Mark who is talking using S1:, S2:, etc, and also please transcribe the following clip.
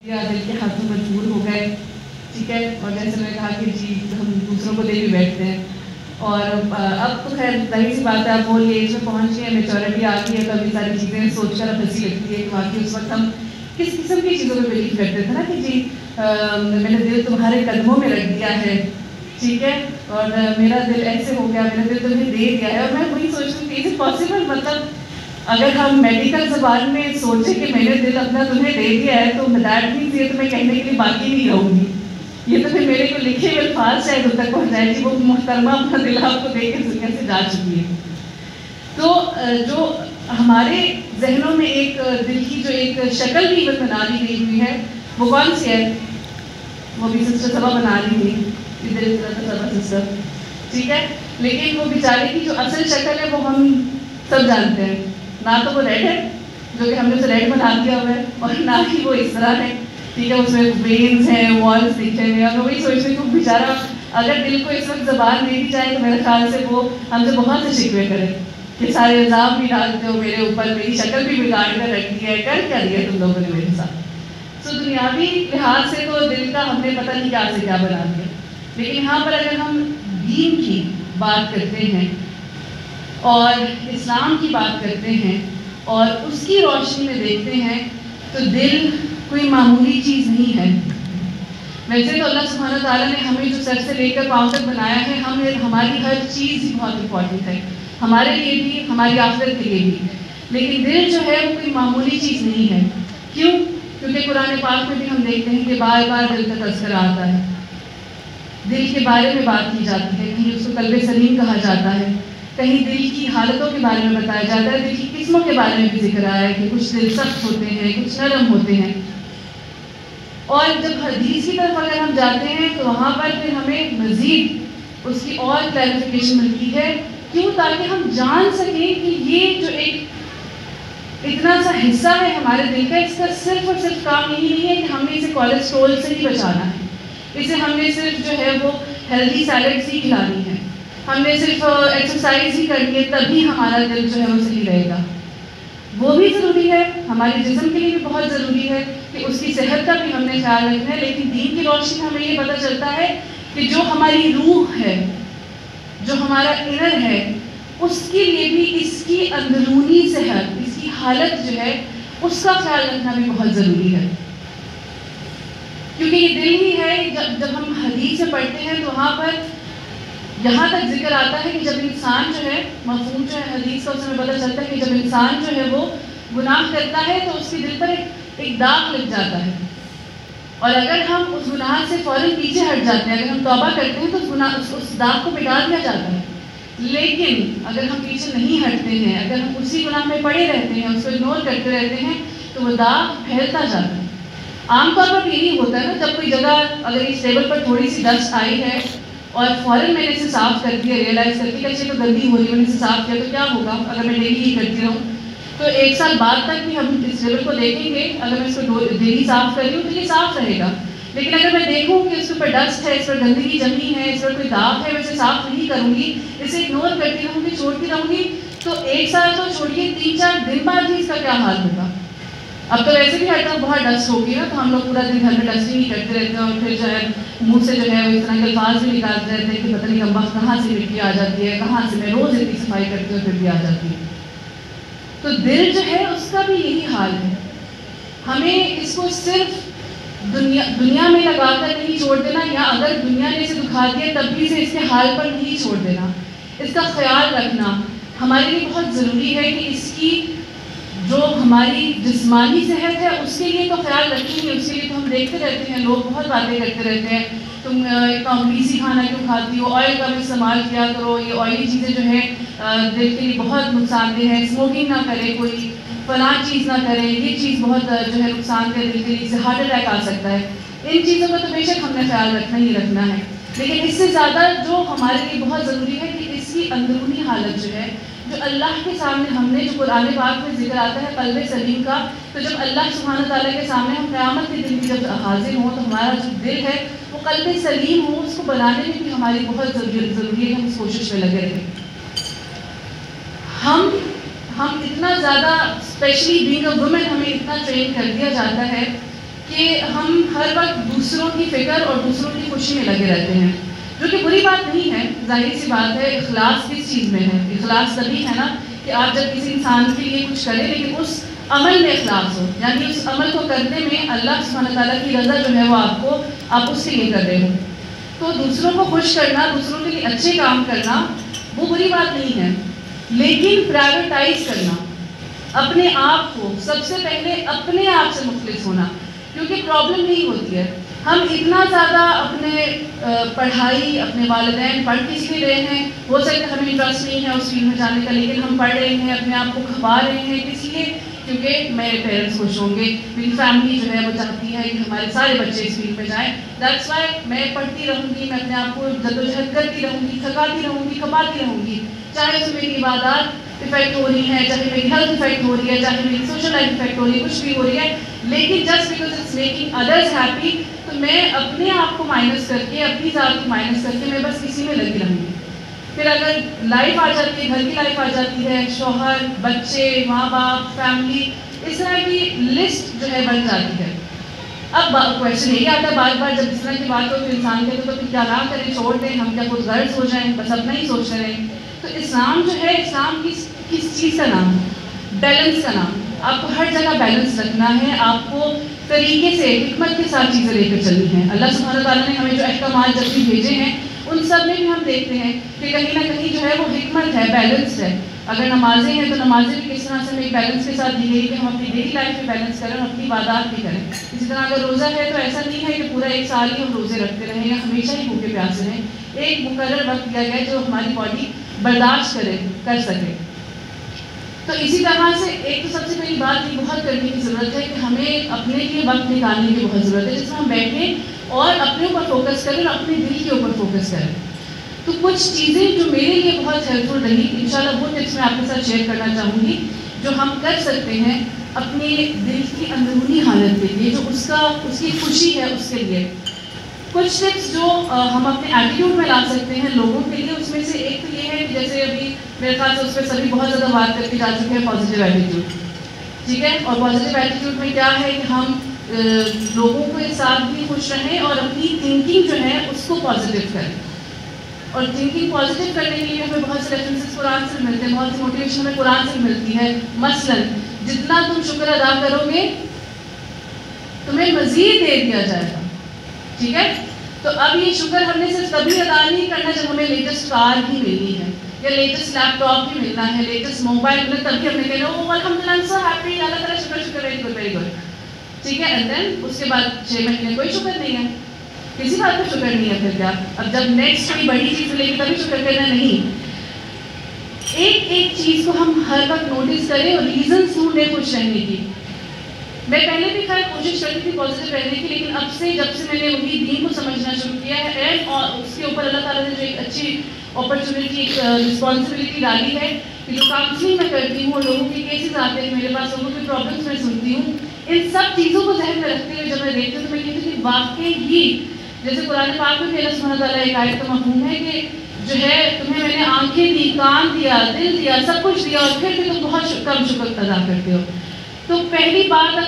S1: یا دل کے ہاتھوں مجبور ہو گئے، ٹھیک ہے، اور جیسے میں نے کہا کہ جی ہم دوسروں کو دے بھی بیٹھتے ہیں، اور اب تو خیر ظاہر سی بات ہے، اب وہ ایج میں پہنچ گئے ہیں، میچورٹی آ گئی ہے، تو ابھی ساری چیزیں سوچ کر اب ہنسی لگتی ہے کہ واقعی اس وقت ہم کس قسم کی چیزوں میں بلیو کرتے تھے نا کہ جی میں نے دل تمہارے قدموں میں رکھ دیا ہے، ٹھیک ہے، اور میرا دل ایسے ہو گیا، میں نے دل تمہیں دے دیا ہے، اور میں وہی سوچتی ہوں کہ از اٹ پاسبل، مطلب اگر ہم میڈیکل زبان میں سوچیں کہ میں نے دل اپنا تمہیں دے دیا ہے تو دیٹ مینس یہ تو میں کہنے کے لیے باقی نہیں رہوں گی، یہ تو پھر میرے کو لکھے ہوئے الفاظ شاید اب تک پہنچ جائے گی، وہ محترمہ اپنا دل آپ کو دے کے دنیا سے جا چکی ہے۔ تو جو ہمارے ذہنوں میں ایک دل کی جو ایک شکل بھی بنا لی گئی ہوئی ہے وہ کون سی ہے؟ وہ بھی سسٹر صبا بنا لی ہوئی دل صبا سسٹر، ٹھیک ہے، لیکن وہ بیچارے کی جو اصل شکل ہے وہ ہم سب جانتے ہیں، نہ تو وہ ریڈ ہے جو کہ ہم نے اسے ریڈ بنا دیا ہوا ہے، اور نہ ہی وہ اس طرح ہے، ٹھیک ہے، اس میں وینز ہیں، والز دکھے ہوئے ہیں، اور وہی سوچ رہی ہوں کہ بیچارہ اگر دل کو اس وقت زبان دے دی جائے تو میرے خیال سے وہ ہم سے بہت سے شکوے کرے کہ سارے الزام بھی ڈالتے ہو میرے اوپر، میری شکل بھی بگاڑ کر رکھ دی ہے، کر کیا دیا تم لوگوں نے میرے ساتھ۔ سو دنیاوی لحاظ سے تو دل کا ہم نے پتہ نہیں کیا سے کیا بنا دیا، لیکن یہاں پر اگر ہم دین کی بات کرتے ہیں اور اسلام کی بات کرتے ہیں اور اس کی روشنی میں دیکھتے ہیں تو دل کوئی معمولی چیز نہیں ہے۔ ویسے تو اللہ سبحانہ تعالیٰ نے ہمیں جو سر سے لے کر پاؤں تک بنایا ہے، ہماری ہر چیز ہی بہت امپورٹنٹ ہے، ہمارے لیے بھی، ہماری آخرت کے لیے بھی، لیکن دل جو ہے وہ کوئی معمولی چیز نہیں ہے۔ کیوں؟ کیونکہ قرآن پاک میں بھی ہم دیکھتے ہیں کہ بار بار دل کا تذکرہ آتا ہے، دل کے بارے میں بات کی جاتی ہے، کہیں اس کو قلب سلیم کہا جاتا ہے، کہیں دل کی حالتوں کے بارے میں بتایا جاتا ہے، دل کی قسموں کے بارے میں بھی ذکر آیا ہے کہ کچھ دل سخت ہوتے ہیں، کچھ نرم ہوتے ہیں، اور جب حدیث کی طرف اگر ہم جاتے ہیں تو وہاں پر پھر ہمیں مزید اس کی اور کلیریفیکیشن ملتی ہے۔ کیوں؟ تاکہ ہم جان سکیں کہ یہ جو ایک اتنا سا حصہ ہے ہمارے دل کا، اس کا صرف اور صرف کام یہی نہیں ہے کہ ہم نے اسے کولیسٹرول سے ہی بچانا ہے، اسے ہم نے صرف جو ہے وہ ہیلدی سیلڈس ہی کھلانی ہے، ہم نے صرف ایکسرسائز ہی کرنی ہے تبھی ہمارا دل جو ہے وہ صحیح رہے گا۔ وہ بھی ضروری ہے، ہمارے جسم کے لیے بھی بہت ضروری ہے کہ اس کی صحت کا بھی ہم نے خیال رکھنا ہے، لیکن دین کی روشنی میں ہمیں یہ پتہ چلتا ہے کہ جو ہماری روح ہے، جو ہمارا انر ہے، اس کے لیے بھی اس کی اندرونی صحت، اس کی حالت جو ہے اس کا خیال رکھنا بھی بہت ضروری ہے، کیونکہ یہ دل ہی ہے۔ جب ہم حدیث سے پڑھتے ہیں تو وہاں پر یہاں تک ذکر آتا ہے کہ جب انسان جو ہے، مفہوم جو ہے حدیث کا، اس میں پتہ چلتا ہے کہ جب انسان جو ہے وہ گناہ کرتا ہے تو اس کے دل پر ایک داغ لگ جاتا ہے، اور اگر ہم اس گناہ سے فوراً پیچھے ہٹ جاتے ہیں، اگر ہم توبہ کرتے ہیں تو اس داغ کو مٹا دیا جاتا ہے، لیکن اگر ہم پیچھے نہیں ہٹتے ہیں، اگر ہم اسی گناہ میں پڑے رہتے ہیں، اس کو اگنور کرتے رہتے ہیں تو وہ داغ پھیلتا جاتا ہے۔ عام طور پر یہی ہوتا ہے نا، جب کوئی جگہ اگر اس ٹیبل پر تھوڑی سی ڈسٹ آئی ہے اور فوراً میں نے اسے صاف کر دیا، ریئلائز کر کے اچھے تو گندی ہو رہی ہے، میں نے اسے صاف کیا تو کیا ہوگا اگر میں ڈیلی ہی کرتی رہوں، تو 1 سال بعد تک بھی ہم اس ٹیبل کو دیکھیں گے، اگر میں اس کو ڈیلی صاف کر رہی ہوں تو یہ صاف رہے گا، لیکن اگر میں دیکھوں کہ اس کے اوپر ڈسٹ ہے، اس پر گندگی جمی ہے، اس پر کوئی داغ ہے، میں اسے صاف نہیں کروں گی، اسے اگنور کرتی رہوں گی، چھوڑتی رہوں گی، تو 1 سال تو چھوڑیے 3-4 دن بعد ہی اس کا کیا حال ہوگا۔ اب تو ویسے بھی ہر طرف بہت ڈسٹ ہوگی نا، تو ہم لوگ پورا دن گھر میں ڈسٹنگ ہی کرتے رہتے ہیں، اور پھر جو ہے منہ سے جو ہے اس طرح کے الفاظ بھی نکالتے رہتے ہیں کہ پتہ نہیں کم وقت کہاں سے مٹی آ جاتی ہے، کہاں سے میں روز اتنی صفائی کرتی ہوں پھر بھی آ جاتی ہے۔ تو دل جو ہے اس کا بھی یہی حال ہے، ہمیں اس کو صرف دنیا میں لگا کر نہیں چھوڑ دینا، یا اگر دنیا نے اسے دکھا دیا تب بھی اسے اس کے حال پر نہیں چھوڑ دینا، اس کا خیال رکھنا ہمارے لیے بہت ضروری ہے کہ اس کی جو ہماری جسمانی صحت ہے اس کے لیے تو خیال رکھیں گے، اس کے لیے تو ہم دیکھتے رہتے ہیں، لوگ بہت باتیں کرتے رہتے ہیں، تم اتنا گریسی کھانا کیوں کھاتی ہو، آئل کا استعمال کیا کرو، یہ آئلی چیزیں جو ہیں دل کے لیے بہت نقصان دہ ہے، اسموکنگ نہ کرے کوئی، فلاں چیز نہ کرے، یہ چیز بہت جو ہے نقصان دہ، دل کے لیے سے ہارٹ اٹیک آ سکتا ہے۔ ان چیزوں کا تو بے شک ہم نے خیال رکھنا ہی رکھنا ہے، لیکن اس سے زیادہ جو ہمارے لیے بہت ضروری ہے کہ اس کی اندرونی حالت جو ہے، جو اللہ کے سامنے ہم نے جو قرآن پاک میں ذکر آتا ہے قلب سلیم کا، تو جب اللہ سبحانہ تعالیٰ کے سامنے ہم قیامت کے دن بھی جب حاضر ہوں تو ہمارا جو دل ہے وہ قلب سلیم ہو، اس کو بنانے میں بھی ہماری بہت ضروری ہے کہ ہم اس کوشش میں لگے رہیں۔ ہم اتنا زیادہ اسپیشلی بینگ اے وومن ہمیں اتنا ٹرین کر دیا جاتا ہے کہ ہم ہر وقت دوسروں کی فکر اور دوسروں کی خوشی میں لگے رہتے ہیں، جو کہ بری بات نہیں ہے. ظاہر سی بات ہے، اخلاص کس چیز میں ہے؟ اخلاص تبھی ہے نا کہ آپ جب کسی انسان کے لیے کچھ کریں لیکن اس عمل میں اخلاص ہو، یعنی اس عمل کو کرنے میں اللہ سبحانہ تعالیٰ کی رضا جو ہے وہ آپ اس کے لیے کر رہے ہو. تو دوسروں کو خوش کرنا، دوسروں کے لیے اچھے کام کرنا وہ بری بات نہیں ہے، لیکن پرائیورٹائز کرنا، اپنے آپ کو سب سے پہلے اپنے آپ سے مخلص ہونا. کیونکہ پرابلم نہیں ہوتی ہے، ہم اتنا زیادہ اپنے پڑھائی، اپنے والدین پڑھ کس لیے رہے ہیں، ہو سکتا ہے ہمیں انٹرسٹ نہیں ہے اس فیلڈ میں جانے کا، لیکن ہم پڑھ رہے ہیں، اپنے آپ کو کھپا رہے ہیں کس لیے؟ کیونکہ میرے پیرنٹس خوش ہوں گے، میری فیملی جو ہے وہ چاہتی ہے کہ ہمارے سارے بچے اس فیلڈ میں جائیں. دیٹس وائی میں پڑھتی رہوں گی، میں اپنے آپ کو جدوجہد کرتی رہوں گی، تھکاتی رہوں گی، کھپاتی رہوں گی، چاہے اس میں میری عبادات افیکٹ ہو رہی ہے، چاہے میری ہیلتھ افیکٹ ہو رہی ہے، چاہے میری سوشل لائف افیکٹ ہو رہی ہے، کچھ بھی ہو رہی ہے، لیکن just because it's making others happy, تو میں اپنے آپ کو مائنس کر کے، اپنی ذات کو مائنس کر کے میں بس اسی میں لگی رہوں گی. پھر اگر لائف آ جاتی ہے، گھر کی لائف آ جاتی ہے، شوہر، بچے، ماں باپ، فیملی، اس طرح کی لسٹ جو ہے بن جاتی ہے. اب کویشچن یہی آتا ہے بار بار جب اس طرح کی بات ہو تو انسان کہتے تو پھر کیا نہ کریں، چھوڑ دیں، ہم کیا خود غرض ہو جائیں، بس اپنا ہی سوچتے رہیں. تو اسلام جو ہے، اسلام کس چیز کا نام ہے؟ بیلنس کا نام. آپ کو ہر جگہ بیلنس رکھنا ہے، آپ کو طریقے سے، حکمت کے ساتھ چیزیں لے کر چلنی ہیں. اللہ سبحانہ تعالیٰ نے ہمیں جو احکامات جب بھی بھیجے ہیں ان سب میں بھی ہم دیکھتے ہیں کہ کہیں نہ کہیں جو ہے وہ حکمت ہے، بیلنس ہے. اگر نمازیں ہیں تو نمازیں بھی کس طرح سے ہمیں بیلنس کے ساتھ دی گئی کہ ہم اپنی ڈیلی لائف میں بیلنس کریں اور اپنی عبادات بھی کریں. اسی طرح اگر روزہ ہے تو ایسا نہیں ہے کہ پورا ایک سال ہی ہم روزے رکھتے رہیں یا ہمیشہ ہی بھوکے پیاسے رہیں. ایک مقرر وقت دیا گیا جو ہماری باڈی برداشت کر سکے. تو اسی طرح سے ایک تو سب سے پہلی بات یہ بہت کرنے کی ضرورت ہے کہ ہمیں اپنے لیے وقت نکالنے کی بہت ضرورت ہے، جس میں ہم بیٹھیں اور اپنے اوپر فوکس کریں اور اپنے دل کے اوپر فوکس کریں. تو کچھ چیزیں جو میرے لیے بہت ہیلپ فل رہی، انشاءاللہ وہ ٹپس میں آپ کے ساتھ شیئر کرنا چاہوں گی جو ہم کر سکتے ہیں اپنے دل کی اندرونی حالت کے لیے، جو اس کی خوشی ہے اس کے لیے. کچھ ٹپس جو ہم اپنے ایٹیٹیوڈ میں لا سکتے ہیں لوگوں کے لیے، اس میں سے ایک تو یہ ہے کہ جیسے ابھی میرے خیال سے اس پہ سبھی بہت زیادہ بات کر کے جا چکے ہیں، پازیٹیو ایٹیٹیوڈ. ٹھیک ہے، اور پازیٹیو ایٹیٹیوڈ میں کیا ہے کہ ہم لوگوں کے ساتھ بھی خوش رہیں اور اپنی تھنکنگ جو ہے اس کو پازیٹیو کریں. اور تھنکنگ پازیٹیو کرنے کے لیے ہمیں بہت سے ریفرنسز قرآن سے ملتے ہیں، بہت سی موٹیویشن ہمیں قرآن سے ملتی ہے. مثلاً جتنا تم شکر ادا کرو گے تمہیں مزید دے دیا جائے گا. ٹھیک ہے، تو اب یہ شکر ہم نے صرف تبھی ادا نہیں کرنا جب ہمیں لیٹسٹ کار ہی ملنی ہے یا لیٹسٹ لیپ ٹاپ ہی ملنا ہے، لیٹسٹ موبائل ملنا، تبھی ہم نے کہنا او الحمدللہ آئی ایم سو ہیپی، اللہ تعالیٰ شکر ویری گڈ ویری گڈ. ٹھیک ہے، اینڈ دین اس کے بعد 6 مہینے کوئی شکر نہیں ہے، کسی بات پہ شکر نہیں ہے. پھر کیا اب جب نیکسٹ کوئی بڑی چیز ملے گی تبھی شکر کرنا نہیں. ایک چیز کو ہم ہر وقت نوٹس کریں اور ریزنس ڈھونڈیں خوش رہنے کی. میں پہلے بھی خیر کوشش کرتی تھی پازیٹیو رہنے کی، لیکن اب سے جب سے میں نے وہی دین کو سمجھنا شروع کیا ہے اور اس کے اوپر اللہ تعالیٰ نے جو ایک اچھی اپرچونیٹی، ایک رسپانسبلٹی ڈالی ہے کہ جو کاؤنسلنگ میں کرتی ہوں، لوگوں کے کیسز آتے ہیں میرے پاس، لوگوں کی پرابلمس میں سنتی ہوں، ان سب چیزوں کو ذہن میں رکھتے ہوئے جب میں دیکھتی ہوں تو میں کہتی ہوں کہ واقعی ہی جیسے قرآن پاک میں بھی اللہ سبحانہ تعالیٰ ایک آیت کا مفہوم ہے کہ جو ہے تمہیں میں نے آنکھیں دی، کان دیا، دل دیا، سب کچھ دیا اور پھر بھی تم بہت کم شکر ادا کرتے ہو. تو پہلی بات